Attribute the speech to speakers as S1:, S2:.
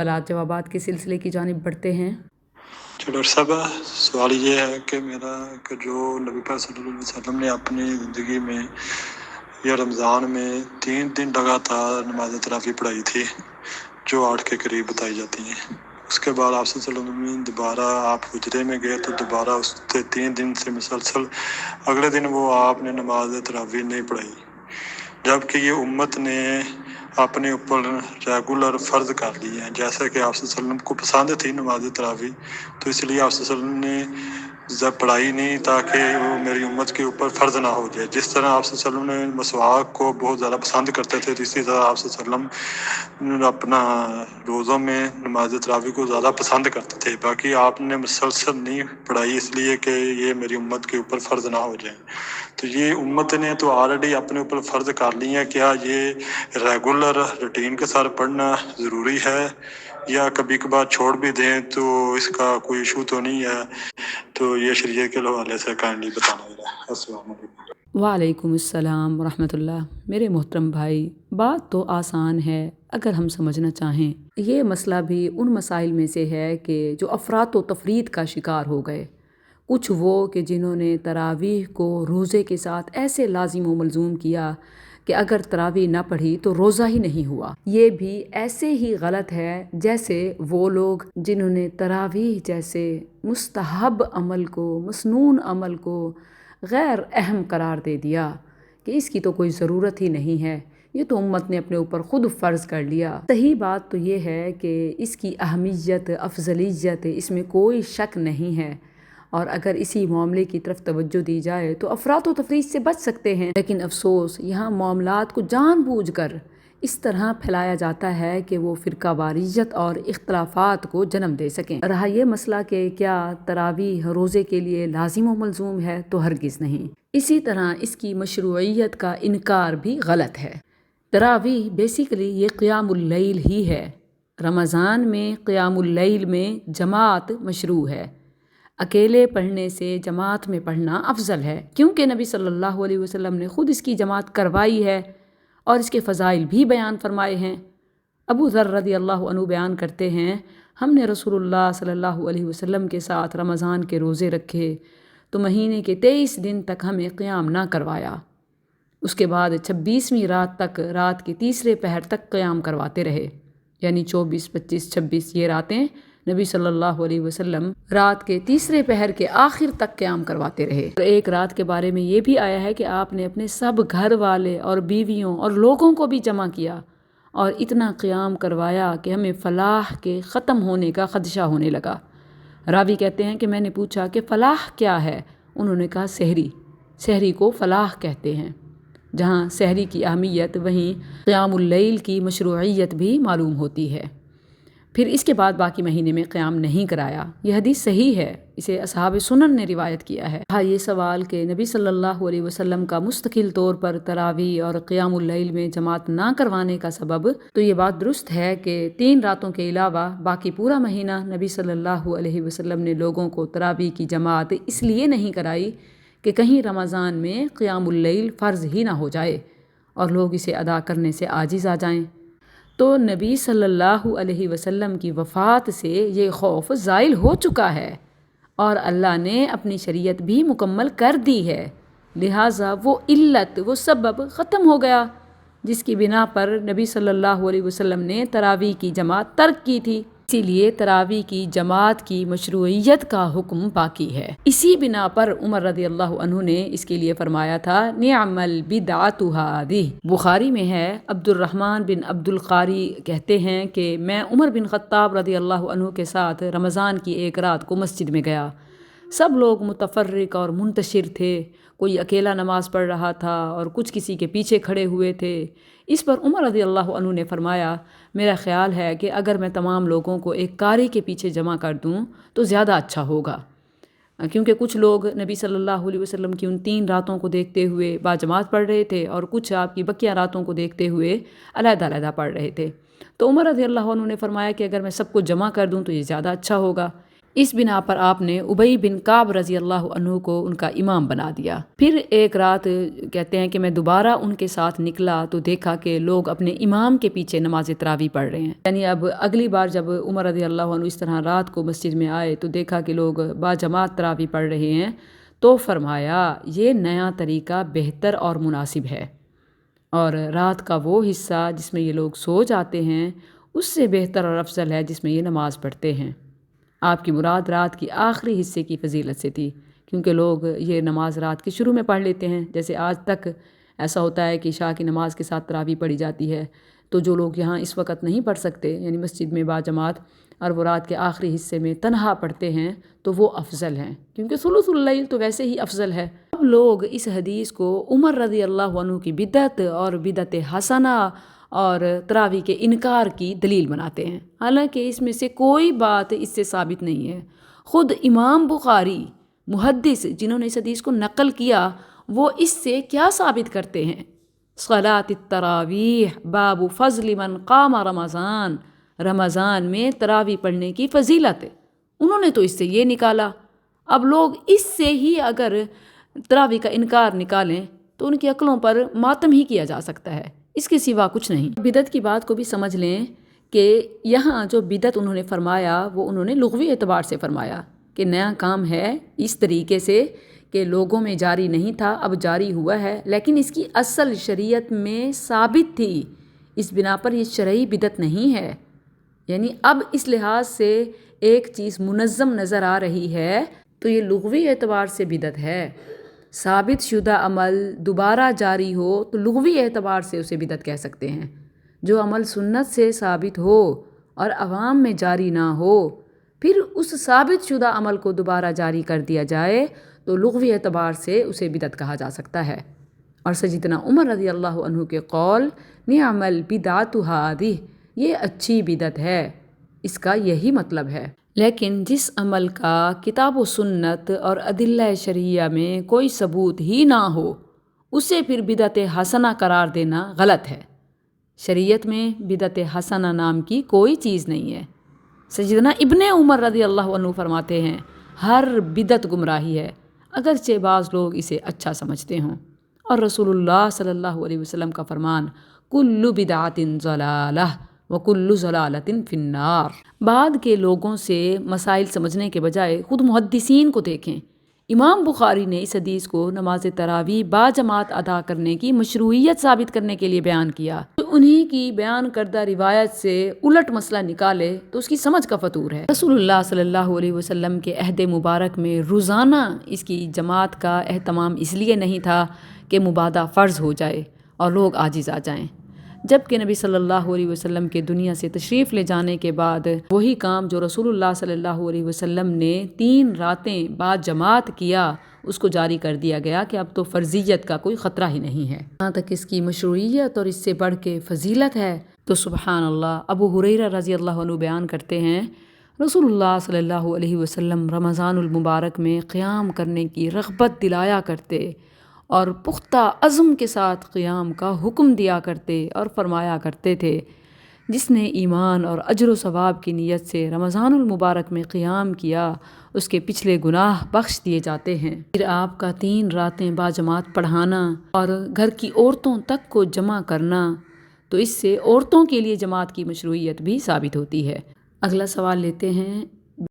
S1: سوالات جوابات کے سلسلے کی جانب بڑھتے ہیں۔
S2: چلو صاحب، سوال یہ ہے کہ میرا کہ جو نبی پاک صلی اللہ علیہ وسلم نے اپنی زندگی میں یا رمضان میں 3 دن لگاتار نماز تراویح پڑھائی تھی جو 8 کے قریب بتائی جاتی ہیں، اس کے بعد آپ صلی اللہ علیہ وسلم دوبارہ آپ حجرے میں گئے تو دوبارہ اس 3 دن سے مسلسل اگلے دن وہ آپ نے نماز تراویح نہیں پڑھائی، جبکہ یہ امت نے اپنے اوپر ریگولر فرض کر لی ہیں، جیسا کہ آپ صلی اللہ علیہ وسلم کو پسند تھی نماز تراویح، تو اس لیے آپ صلی اللہ علیہ وسلم نے پڑھائی نہیں تاکہ وہ میری امت کے اوپر فرض نہ ہو جائے۔ جس طرح آپ صلی اللہ علیہ وسلم نے مسواک کو بہت زیادہ پسند کرتے تھے، اسی طرح آپ صلی اللہ علیہ وسلم اپنا روزوں میں نماز تراویح کو زیادہ پسند کرتے تھے، باقی آپ نے مسلسل نہیں پڑھائی اس لیے کہ یہ میری امت کے اوپر فرض نہ ہو جائے۔ تو یہ امت نے تو آلریڈی اپنے اوپر فرض کر لی ہے، کیا یہ ریگولر روٹین کے ساتھ پڑھنا ضروری ہے یا کبھی کبھار چھوڑ بھی دیں تو اس کا کوئی ایشو تو نہیں ہے؟ تو یہ شریعت کے حوالے سے کائنڈلی بتانا میرا۔ السلام علیکم۔
S1: وعلیکم السلام ورحمۃ اللہ۔ میرے محترم بھائی، بات تو آسان ہے اگر ہم سمجھنا چاہیں۔ یہ مسئلہ بھی ان مسائل میں سے ہے کہ جو افراط و تفریط کا شکار ہو گئے۔ کچھ وہ کہ جنہوں نے تراویح کو روزے کے ساتھ ایسے لازم و ملزوم کیا کہ اگر تراویح نہ پڑھی تو روزہ ہی نہیں ہوا۔ یہ بھی ایسے ہی غلط ہے جیسے وہ لوگ جنہوں نے تراویح جیسے مستحب عمل کو، مسنون عمل کو غیر اہم قرار دے دیا کہ اس کی تو کوئی ضرورت ہی نہیں ہے، یہ تو امت نے اپنے اوپر خود فرض کر لیا۔ صحیح بات تو یہ ہے کہ اس کی اہمیت، افضلیت، اس میں کوئی شک نہیں ہے، اور اگر اسی معاملے کی طرف توجہ دی جائے تو افراط و تفریط سے بچ سکتے ہیں۔ لیکن افسوس یہاں معاملات کو جان بوجھ کر اس طرح پھیلایا جاتا ہے کہ وہ فرقہ واریت اور اختلافات کو جنم دے سکیں۔ رہا یہ مسئلہ کہ کیا تراویح روزے کے لیے لازم و ملزوم ہے، تو ہرگز نہیں۔ اسی طرح اس کی مشروعیت کا انکار بھی غلط ہے۔ تراویح بیسیکلی یہ قیام اللیل ہی ہے۔ رمضان میں قیام اللیل میں جماعت مشروع ہے۔ اکیلے پڑھنے سے جماعت میں پڑھنا افضل ہے، کیونکہ نبی صلی اللہ علیہ وسلم نے خود اس کی جماعت کروائی ہے اور اس کے فضائل بھی بیان فرمائے ہیں۔ ابو ذر رضی اللہ عنہ بیان کرتے ہیں، ہم نے رسول اللہ صلی اللہ علیہ وسلم کے ساتھ رمضان کے روزے رکھے تو مہینے کے 23 دن تک ہمیں قیام نہ کروایا۔ اس کے بعد 26ویں رات تک، رات کے تیسرے پہر تک قیام کرواتے رہے، یعنی 24، 25، 26 یہ راتیں نبی صلی اللہ علیہ وسلم رات کے تیسرے پہر کے آخر تک قیام کرواتے رہے۔ ایک رات کے بارے میں یہ بھی آیا ہے کہ آپ نے اپنے سب گھر والے اور بیویوں اور لوگوں کو بھی جمع کیا اور اتنا قیام کروایا کہ ہمیں فلاح کے ختم ہونے کا خدشہ ہونے لگا۔ راوی کہتے ہیں کہ میں نے پوچھا کہ فلاح کیا ہے؟ انہوں نے کہا سحری، سحری کو فلاح کہتے ہیں۔ جہاں سحری کی اہمیت، وہیں قیام اللیل کی مشروعیت بھی معلوم ہوتی ہے۔ پھر اس کے بعد باقی مہینے میں قیام نہیں کرایا۔ یہ حدیث صحیح ہے، اسے اصحاب سنن نے روایت کیا ہے۔ یہ سوال کہ نبی صلی اللہ علیہ وسلم کا مستقل طور پر تراویح اور قیام اللیل میں جماعت نہ کروانے کا سبب، تو یہ بات درست ہے کہ 3 راتوں کے علاوہ باقی پورا مہینہ نبی صلی اللہ علیہ وسلم نے لوگوں کو تراویح کی جماعت اس لیے نہیں کرائی کہ کہیں رمضان میں قیام اللیل فرض ہی نہ ہو جائے اور لوگ اسے ادا کرنے سے عاجز آ جائیں۔ تو نبی صلی اللہ علیہ وسلم کی وفات سے یہ خوف زائل ہو چکا ہے اور اللہ نے اپنی شریعت بھی مکمل کر دی ہے، لہٰذا وہ علت، وہ سبب ختم ہو گیا جس کی بنا پر نبی صلی اللہ علیہ وسلم نے تراویح کی جماعت ترک کی تھی۔ اسی لیے تراویح کی جماعت کی مشروعیت کا حکم باقی ہے۔ اسی بنا پر عمر رضی اللہ عنہ نے اس کے لیے فرمایا تھا، نعم البدعۃ ھذہ۔ بخاری میں ہے، عبد الرحمن بن عبد القاری کہتے ہیں کہ میں عمر بن خطاب رضی اللہ عنہ کے ساتھ رمضان کی ایک رات کو مسجد میں گیا۔ سب لوگ متفرق اور منتشر تھے، کوئی اکیلا نماز پڑھ رہا تھا اور کچھ کسی کے پیچھے کھڑے ہوئے تھے۔ اس پر عمر رضی اللہ عنہ نے فرمایا، میرا خیال ہے کہ اگر میں تمام لوگوں کو ایک قاری کے پیچھے جمع کر دوں تو زیادہ اچھا ہوگا، کیونکہ کچھ لوگ نبی صلی اللہ علیہ وسلم کی ان 3 راتوں کو دیکھتے ہوئے باجماعت پڑھ رہے تھے اور کچھ آپ کی بقیہ راتوں کو دیکھتے ہوئے علیحدہ علیحدہ پڑھ رہے تھے۔ تو عمر رضی اللہ عنہ نے فرمایا کہ اگر میں سب کو جمع کر دوں تو یہ زیادہ اچھا ہوگا۔ اس بنا پر آپ نے ابی بن کعب رضی اللہ عنہ کو ان کا امام بنا دیا۔ پھر ایک رات کہتے ہیں کہ میں دوبارہ ان کے ساتھ نکلا تو دیکھا کہ لوگ اپنے امام کے پیچھے نماز تراویح پڑھ رہے ہیں۔ یعنی اب اگلی بار جب عمر رضی اللہ عنہ اس طرح رات کو مسجد میں آئے تو دیکھا کہ لوگ با جماعت تراویح پڑھ رہے ہیں، تو فرمایا یہ نیا طریقہ بہتر اور مناسب ہے، اور رات کا وہ حصہ جس میں یہ لوگ سو جاتے ہیں اس سے بہتر اور افضل ہے جس میں یہ نماز پڑھتے ہیں۔ آپ کی مراد رات کی آخری حصے کی فضیلت سے تھی، کیونکہ لوگ یہ نماز رات کے شروع میں پڑھ لیتے ہیں، جیسے آج تک ایسا ہوتا ہے کہ عشاء کی نماز کے ساتھ تراویح پڑھی جاتی ہے، تو جو لوگ یہاں اس وقت نہیں پڑھ سکتے یعنی مسجد میں با جماعت، اور وہ رات کے آخری حصے میں تنہا پڑھتے ہیں تو وہ افضل ہیں، کیونکہ ثلث اللیل تو ویسے ہی افضل ہے۔ اب لوگ اس حدیث کو عمر رضی اللہ عنہ کی بدعت اور بدعت حسنہ اور تراویح کے انکار کی دلیل بناتے ہیں، حالانکہ اس میں سے کوئی بات اس سے ثابت نہیں ہے۔ خود امام بخاری محدث جنہوں نے اس حدیث کو نقل کیا وہ اس سے کیا ثابت کرتے ہیں؟ صلاۃ التراویح باب فضل من قام رمضان، رمضان میں تراویح پڑھنے کی فضیلت ہے، انہوں نے تو اس سے یہ نکالا۔ اب لوگ اس سے ہی اگر تراویح کا انکار نکالیں تو ان کی عقلوں پر ماتم ہی کیا جا سکتا ہے، اس کے سوا کچھ نہیں۔ بدعت کی بات کو بھی سمجھ لیں کہ یہاں جو بدعت انہوں نے فرمایا وہ انہوں نے لغوی اعتبار سے فرمایا کہ نیا کام ہے اس طریقے سے کہ لوگوں میں جاری نہیں تھا، اب جاری ہوا ہے، لیکن اس کی اصل شریعت میں ثابت تھی، اس بنا پر یہ شرعی بدعت نہیں ہے۔ یعنی اب اس لحاظ سے ایک چیز منظم نظر آ رہی ہے تو یہ لغوی اعتبار سے بدعت ہے۔ ثابت شدہ عمل دوبارہ جاری ہو تو لغوی اعتبار سے اسے بدعت کہہ سکتے ہیں۔ جو عمل سنت سے ثابت ہو اور عوام میں جاری نہ ہو، پھر اس ثابت شدہ عمل کو دوبارہ جاری کر دیا جائے تو لغوی اعتبار سے اسے بدعت کہا جا سکتا ہے۔ اور سیدنا عمر رضی اللہ عنہ کے قول نعم البدعۃ ھذہ، یہ اچھی بدعت ہے، اس کا یہی مطلب ہے۔ لیکن جس عمل کا کتاب و سنت اور ادلہ شرعیہ میں کوئی ثبوت ہی نہ ہو اسے پھر بدعت حسنہ قرار دینا غلط ہے۔ شریعت میں بدعت حسنہ نام کی کوئی چیز نہیں ہے۔ سیدنا ابن عمر رضی اللہ عنہ فرماتے ہیں ہر بدعت گمراہی ہے، اگرچہ بعض لوگ اسے اچھا سمجھتے ہوں، اور رسول اللہ صلی اللہ علیہ وسلم کا فرمان کل بدعۃ ضلالہ وکل ضلالۃ فی النار۔ بعد کے لوگوں سے مسائل سمجھنے کے بجائے خود محدثین کو دیکھیں۔ امام بخاری نے اس حدیث کو نماز تراویح با جماعت ادا کرنے کی مشروعیت ثابت کرنے کے لیے بیان کیا، تو انہی کی بیان کردہ روایت سے الٹ مسئلہ نکالے تو اس کی سمجھ کا فطور ہے۔ رسول اللہ صلی اللہ علیہ وسلم کے عہد مبارک میں روزانہ اس کی جماعت کا اہتمام اس لیے نہیں تھا کہ مبادہ فرض ہو جائے اور لوگ عاجز آ جائیں، جبکہ نبی صلی اللہ علیہ وسلم کے دنیا سے تشریف لے جانے کے بعد وہی کام جو رسول اللہ صلی اللہ علیہ وسلم نے 3 راتیں بعد جماعت کیا اس کو جاری کر دیا گیا کہ اب تو فرضیت کا کوئی خطرہ ہی نہیں ہے۔ جہاں تک اس کی مشروعیت اور اس سے بڑھ کے فضیلت ہے تو سبحان اللہ، ابو ہریرہ رضی اللہ عنہ بیان کرتے ہیں رسول اللہ صلی اللہ علیہ وسلم رمضان المبارک میں قیام کرنے کی رغبت دلایا کرتے اور پختہ عزم کے ساتھ قیام کا حکم دیا کرتے اور فرمایا کرتے تھے جس نے ایمان اور اجر و ثواب کی نیت سے رمضان المبارک میں قیام کیا اس کے پچھلے گناہ بخش دیے جاتے ہیں۔ پھر آپ کا 3 راتیں با جماعت پڑھانا اور گھر کی عورتوں تک کو جمع کرنا، تو اس سے عورتوں کے لیے جماعت کی مشروعیت بھی ثابت ہوتی ہے۔ اگلا سوال لیتے ہیں،